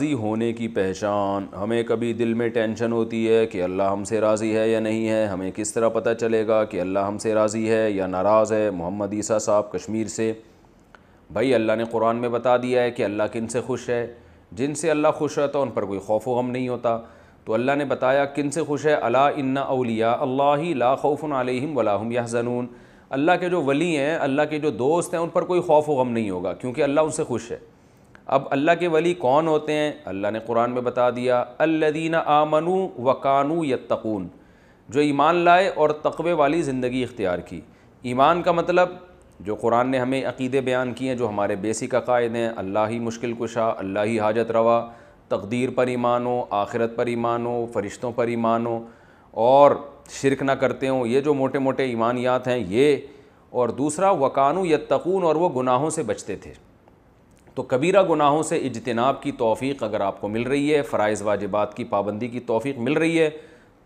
راضی ہونے کی پہچان. ہمیں کبھی دل میں ٹینشن ہوتی ہے کہ اللہ ہم سے راضی ہے یا نہیں ہے. ہمیں کس طرح پتہ چلے گا کہ اللہ ہم سے راضی ہے یا ناراض ہے؟ محمد عیسیٰ صاحب کشمیر سے. بھائی اللہ نے قرآن میں بتا دیا ہے کہ اللہ کن سے خوش ہے. جن سے اللہ خوش ہوتا ہے ان پر کوئی خوف و غم نہیں ہوتا. تو اللہ نے بتایا کن سے خوش ہے. الا ان اولیاء اللہ لا خوف علیہم ولا هم یحزنون. اللہ کے جو ولی ہیں, اللہ کے جو دوست ہیں, ان پر کوئی خوف و غم نہیں ہوگا کیونکہ اللہ ان سے خوش ہے. اب اللہ کے ولی کون ہوتے ہیں؟ اللہ نے قرآن میں بتا دیا, الذین آمنوا وکانوا یتقون, جو ایمان لائے اور تقوی والی زندگی اختیار کی. ایمان کا مطلب جو قرآن نے ہمیں عقیدے بیان کیے ہیں, جو ہمارے بیسک عقائد ہیں, اللہ ہی مشکل کشا, اللہ ہی حاجت روا, تقدیر پر ایمان ہو, آخرت پر ایمان ہو, فرشتوں پر ایمان ہو, اور شرک نہ کرتے ہوں. یہ جو موٹے موٹے ایمانیات ہیں یہ. اور دوسرا وکانوا یتقون, اور وہ گناہوں سے بچتے تھے. تو کبیرہ گناہوں سے اجتناب کی توفیق اگر آپ کو مل رہی ہے, فرائض واجبات کی پابندی کی توفیق مل رہی ہے,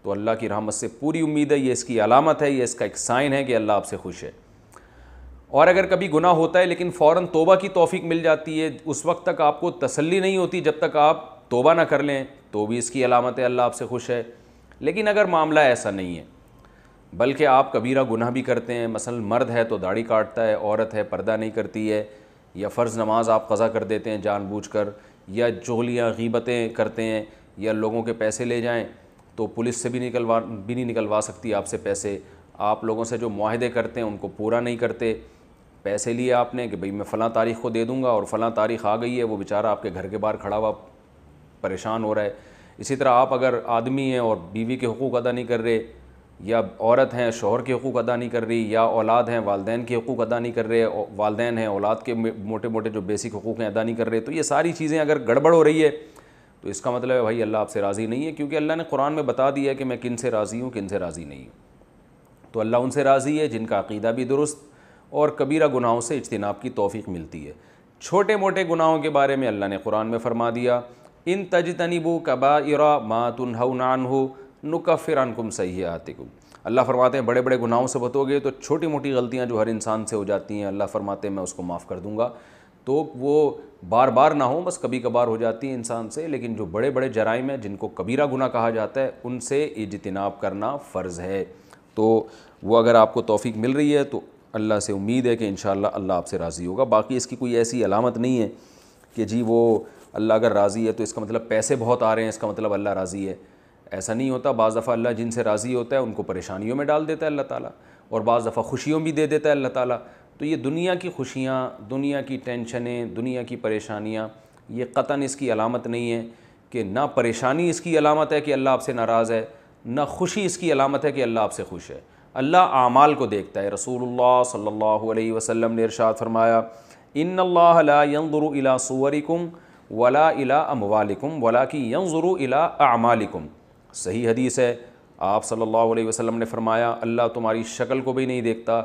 تو اللہ کی رحمت سے پوری امید ہے. یہ اس کی علامت ہے, یہ اس کا ایک سائن ہے کہ اللہ آپ سے خوش ہے. اور اگر کبھی گناہ ہوتا ہے لیکن فوراً توبہ کی توفیق مل جاتی ہے, اس وقت تک آپ کو تسلی نہیں ہوتی جب تک آپ توبہ نہ کر لیں, تو بھی اس کی علامت ہے اللہ آپ سے خوش ہے. لیکن اگر معاملہ ایسا نہیں ہے, بلکہ آپ کبیرہ گناہ بھی کرتے ہیں, مثلا مرد ہے تو داڑھی کاٹتا ہے, عورت ہے پردہ نہیں کرتی ہے, یا فرض نماز آپ قضا کر دیتے ہیں جان بوجھ کر, یا چغلیاں غیبتیں کرتے ہیں, یا لوگوں کے پیسے لے جائیں تو پولیس سے بھی نہیں نکلوا سکتی آپ سے پیسے, آپ لوگوں سے جو معاہدے کرتے ہیں ان کو پورا نہیں کرتے. پیسے لیے آپ نے کہ بھئی میں فلاں تاریخ کو دے دوں گا, اور فلاں تاریخ آ گئی ہے, وہ بیچارہ آپ کے گھر کے باہر کھڑا ہوا پریشان ہو رہا ہے. اسی طرح آپ اگر آدمی ہیں اور بیوی کے حقوق ادا نہیں کر رہے, یا عورت ہیں شوہر کے حقوق ادا نہیں کر رہی, یا اولاد ہیں والدین کے حقوق ادا نہیں کر رہے, والدین ہیں اولاد کے موٹے موٹے جو بیسک حقوق ہیں ادا نہیں کر رہے, تو یہ ساری چیزیں اگر گڑبڑ ہو رہی ہے تو اس کا مطلب ہے بھائی اللہ آپ سے راضی نہیں ہے, کیونکہ اللہ نے قرآن میں بتا دیا ہے کہ میں کن سے راضی ہوں کن سے راضی نہیں ہوں. تو اللہ ان سے راضی ہے جن کا عقیدہ بھی درست اور کبیرہ گناہوں سے اجتناب کی توفیق ملتی ہے. چھوٹے موٹے گناہوں کے بارے میں اللہ نے قرآن میں فرما دیا, ان تجتنبوا کبائر ما تنہون عنہ نکفر عنکم سیئاتکم. اللہ فرماتے ہیں بڑے بڑے گناہوں سے بچو گے تو چھوٹی موٹی غلطیاں جو ہر انسان سے ہو جاتی ہیں, اللہ فرماتے ہیں میں اس کو معاف کر دوں گا. تو وہ بار بار نہ ہوں, بس کبھی کبھار ہو جاتی ہیں انسان سے, لیکن جو بڑے بڑے جرائم ہیں جن کو کبیرہ گناہ کہا جاتا ہے ان سے اجتناب کرنا فرض ہے. تو وہ اگر آپ کو توفیق مل رہی ہے تو اللہ سے امید ہے کہ انشاءاللہ اللہ آپ سے راضی ہوگا. باقی اس کی کوئی ایسی علامت نہیں ہے کہ جی وہ اللہ اگر راضی ہے تو اس کا مطلب پیسے بہت آ رہے ہیں اس کا مطلب اللہ راضی ہے. ایسا نہیں ہوتا. بعض دفعہ اللہ جن سے راضی ہوتا ہے ان کو پریشانیوں میں ڈال دیتا ہے اللہ تعالیٰ, اور بعض دفعہ خوشیوں بھی دے دیتا ہے اللہ تعالیٰ. تو یہ دنیا کی خوشیاں, دنیا کی ٹینشنیں, دنیا کی پریشانیاں, یہ قطعاً اس کی علامت نہیں ہے کہ نہ پریشانی اس کی علامت ہے کہ اللہ آپ سے ناراض ہے, نہ خوشی اس کی علامت ہے کہ اللہ آپ سے خوش ہے. اللہ اعمال کو دیکھتا ہے. رسول اللہ صلی اللہ علیہ وسلم نے ارشاد فرمایا, ان اللہ لا ينظر الى صورکم ولا الى اموالکم ولکن ينظر الى اعمالکم. صحیح حدیث ہے. آپ صلی اللہ علیہ وسلم نے فرمایا اللہ تمہاری شکل کو بھی نہیں دیکھتا,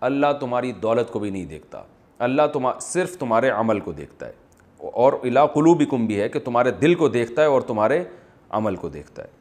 اللہ تمہاری دولت کو بھی نہیں دیکھتا, اللہ صرف تمہارے عمل کو دیکھتا ہے. اور الی قلوبکم بھی ہے کہ تمہارے دل کو دیکھتا ہے اور تمہارے عمل کو دیکھتا ہے.